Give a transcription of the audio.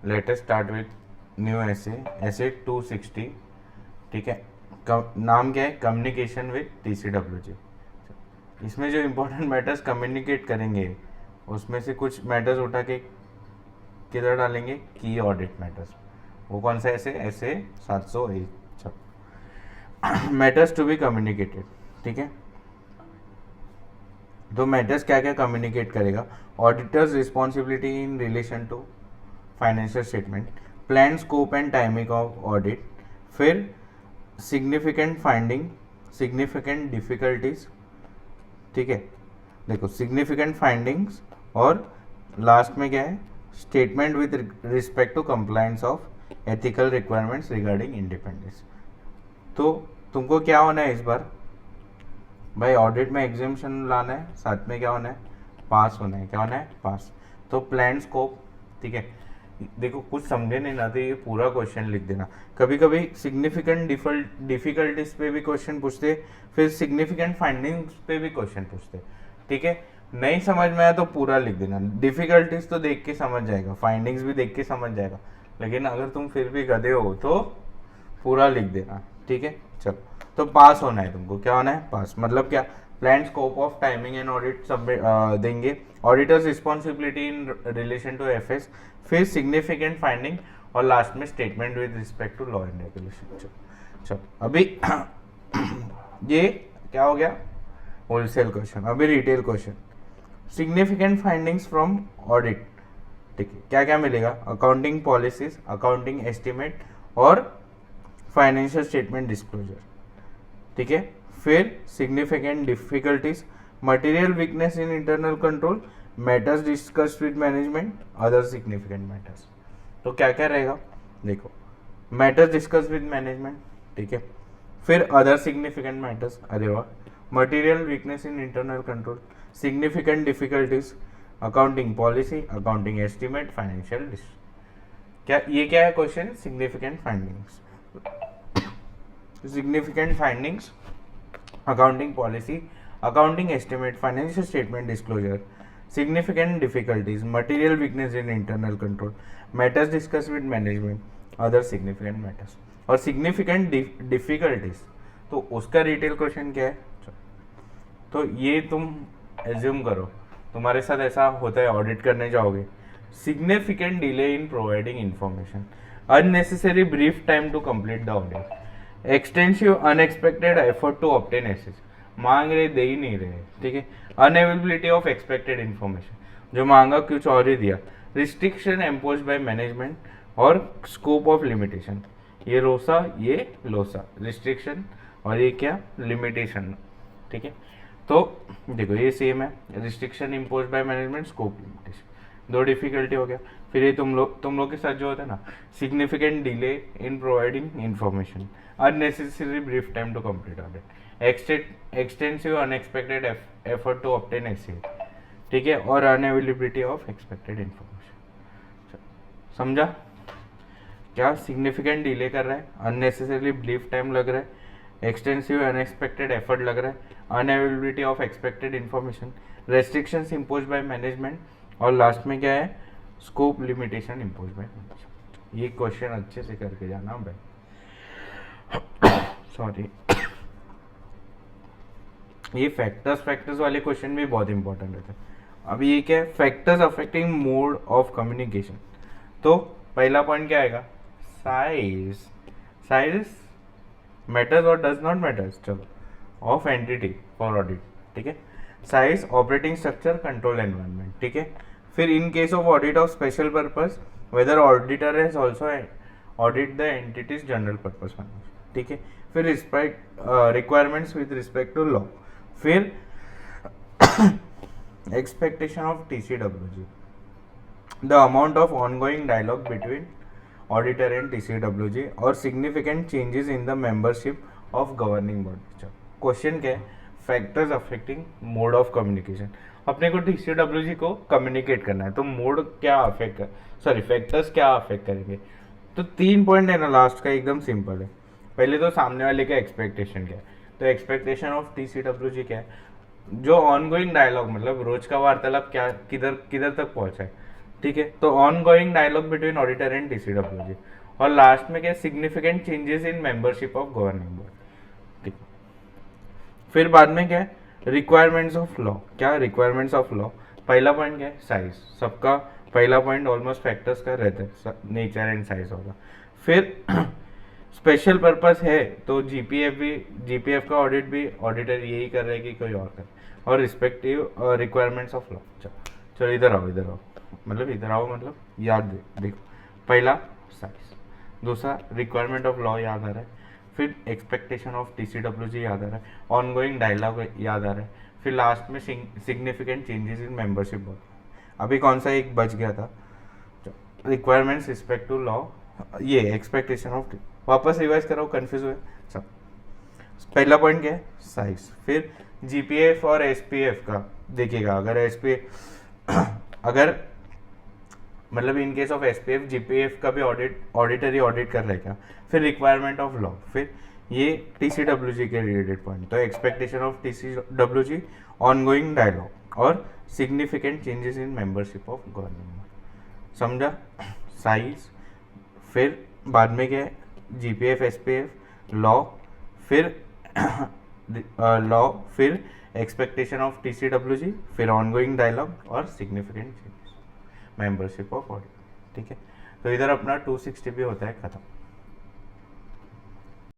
Let us start with new ऐसे 260, ठीक है। नाम क्या है, कम्युनिकेशन विथ TCWG। इसमें जो इम्पोर्टेंट मैटर्स कम्युनिकेट करेंगे उसमें से कुछ मैटर्स उठा के किधर डालेंगे, की ऑडिट मैटर्स। वो कौन सा ऐसे 701 मैटर्स टू बी कम्युनिकेटेड, ठीक है। तो मैटर्स क्या क्या कम्युनिकेट करेगा, auditors responsibility in relation to financial statement, plan scope and timing of audit, फिर सिग्निफिकेंट फाइंडिंग, सिग्निफिकेंट डिफिकल्टीज, ठीक है। देखो सिग्निफिकेंट फाइंडिंग्स, और लास्ट में क्या है, statement with respect to compliance of ethical requirements regarding independence. तो तुमको क्या होना है इस बार भाई, ऑडिट में एग्जामिशन लाना है, साथ में क्या होना है, पास होना है। क्या होना है, पास। तो प्लान स्कोप, ठीक है। देखो कुछ समझे नहीं ना तो ये पूरा क्वेश्चन लिख देना। कभी कभी सिग्निफिकेंट डिफिकल्टीज पे भी क्वेश्चन पूछते, फिर सिग्निफिकेंट फाइंडिंग्स पे भी क्वेश्चन पूछते, ठीक है। नहीं समझ में आया तो पूरा लिख देना। डिफिकल्टीज तो देख के समझ जाएगा, फाइंडिंग्स भी देख के समझ जाएगा, लेकिन अगर तुम फिर भी गधे हो तो पूरा लिख देना, ठीक है। चलो, तो पास होना है तुमको। क्या होना है, पास। मतलब क्या, plan scope of timing and audit सब देंगे, auditors responsibility in relation to FS, फिर सिग्निफिकेंट फाइंडिंग, और लास्ट में statement with respect to law and regulation. चलो अभी ये क्या हो गया, होलसेल क्वेश्चन। अभी retail question, significant findings from audit, ठीक है। क्या क्या मिलेगा, अकाउंटिंग पॉलिसीज, अकाउंटिंग एस्टिमेट, और फाइनेंशियल स्टेटमेंट डिस्क्लोजर, ठीक है। फिर significant difficulties, material weakness in internal control, matters discussed with management, other significant matters. तो क्या क्या रहेगा, देखो मैटर्स डिस्कस्ड विद मैनेजमेंट, ठीक है। फिर अदर सिग्निफिकेंट मैटर्स, अरे वाह, material weakness in internal control, significant difficulties, accounting policy, accounting estimate, financial. क्या ये क्या है question, significant findings, significant findings, accounting policy, accounting estimate, financial statement disclosure, significant difficulties, material weakness in internal control, matters discussed with management, other significant matters। और significant difficulties तो उसका retail question क्या है, तो ये तुम एज्यूम करो तुम्हारे साथ ऐसा होता है, ऑडिट करने जाओगे, significant delay in providing information, unnecessary brief time to complete the audit, extensive unexpected effort to obtain access, मांग रहे दे ही नहीं रहे, ठीक है। अनअवेलेबिलिटी ऑफ एक्सपेक्टेड इंफॉर्मेशन, जो मांगा कुछ और ही दिया, रिस्ट्रिक्शन इम्पोज बाय मैनेजमेंट, और स्कोप ऑफ लिमिटेशन, ये रोसा ये लोसा, रिस्ट्रिक्शन और ये क्या, लिमिटेशन, ठीक है। तो देखो ये सेम है, restriction impose by management, scope limitation, दो डिफिकल्टी हो गया। फिर ये तुम लोग के साथ जो होता है ना, significant delay in providing information, unnecessary brief time to complete audit, extensive unexpected effort to obtain asset, ठीक है, और अनअवेलेबिलिटी ऑफ एक्सपेक्टेड इंफॉर्मेशन। समझा, क्या सिग्निफिकेंट डिले कर रहा है, अननेसेसरी ब्रीफ टाइम लग रहा है, एक्सटेंसिव अनएक्सपेक्टेड एफर्ट लग रहा है, unavailability of expected information, restrictions impose by management, और लास्ट में क्या है, scope limitation impose by management. ये क्वेश्चन अच्छे से करके जाना भाई, सॉरी। ये फैक्टर्स वाले क्वेश्चन भी बहुत इंपॉर्टेंट रहते हैं। अभी ये क्या है, factors affecting mode of communication. तो पहला पॉइंट क्या आएगा, साइज, साइज मैटर्स और डज नॉट मैटर्स, चलो, ऑफ एंटिटी फॉर ऑडिट, ठीक है। Size, operating structure, control environment, ठीक है। फिर in case of audit of special purpose, whether auditor has also audit the entity's general purpose fund, ठीक है। फिर requirements with respect to law, फिर expectation of TCWG, the amount of ongoing dialogue between auditor and TCWG, और significant changes in the membership of governing body. Question क्या है, factors affecting mode of communication. अपने को TCWG को communicate करना है, तो मोड क्या अफेक्ट कर, सॉरी फैक्टर्स क्या अफेक्ट करेंगे। तो 3 पॉइंट है ना, लास्ट का एकदम सिंपल है। पहले तो सामने वाले का एक्सपेक्टेशन क्या है, तो एक्सपेक्टेशन ऑफ TCWG क्या है, जो ऑनगोइंग डायलॉग मतलब रोज का वार्तालाप क्या किधर किधर तक पहुंचा है, ठीक है। तो ongoing dialogue between auditor and DCWG, और लास्ट में क्या, significant changes in membership of governing body, ठीक है। फिर बाद में क्या है, रिक्वायरमेंट्स ऑफ लॉ। क्या रिक्वायरमेंट्स ऑफ लॉ, पहला पॉइंट क्या है, साइज। सबका पहला पॉइंट ऑलमोस्ट फैक्टर्स का रहता है, नेचर एंड साइज होगा। फिर स्पेशल पर्पस है तो जीपीएफ का ऑडिट भी ऑडिटर यही कर रहा है कि कोई और कर, और रिस्पेक्टिव रिक्वायरमेंट्स ऑफ लॉ। चलो इधर आओ, मतलब इधर आओ, मतलब याद देखो, पहला साइज, दूसरा रिक्वायरमेंट ऑफ लॉ याद आ रहा है, फिर एक्सपेक्टेशन ऑफ DCWG याद आ रहा है, ऑनगोइंग डायलॉग याद आ रहा है, फिर लास्ट में significant changes in membership body. अभी कौन सा एक बच गया था, रिक्वायरमेंट्स रिस्पेक्ट टू लॉ, ये एक्सपेक्टेशन ऑफ, वापस रिवाइज करो, कंफ्यूज हुए। चलो, पहला पॉइंट क्या है, साइज। फिर जीपीएफ और एसपीएफ का देखिएगा, अगर अगर मतलब इन केस ऑफ एसपीएफ जीपीएफ का भी ऑडिटर ही ऑडिट कर रहा है क्या। फिर रिक्वायरमेंट ऑफ लॉ, फिर ये टीसीडब्ल्यूजी के रिलेटेड पॉइंट, तो expectation of TCWG, ongoing dialogue और significant changes in membership of government. समझा, साइज, फिर बाद में क्या है, जीपीएफ एसपीएफ, लॉ, फिर लॉ, फिर एक्सपेक्टेशन ऑफ टीसीडब्ल्यूजी, फिर ऑनगोइंग डायलॉग और significant changes membership of audit, ठीक है। तो इधर अपना 260 भी होता है खत्म।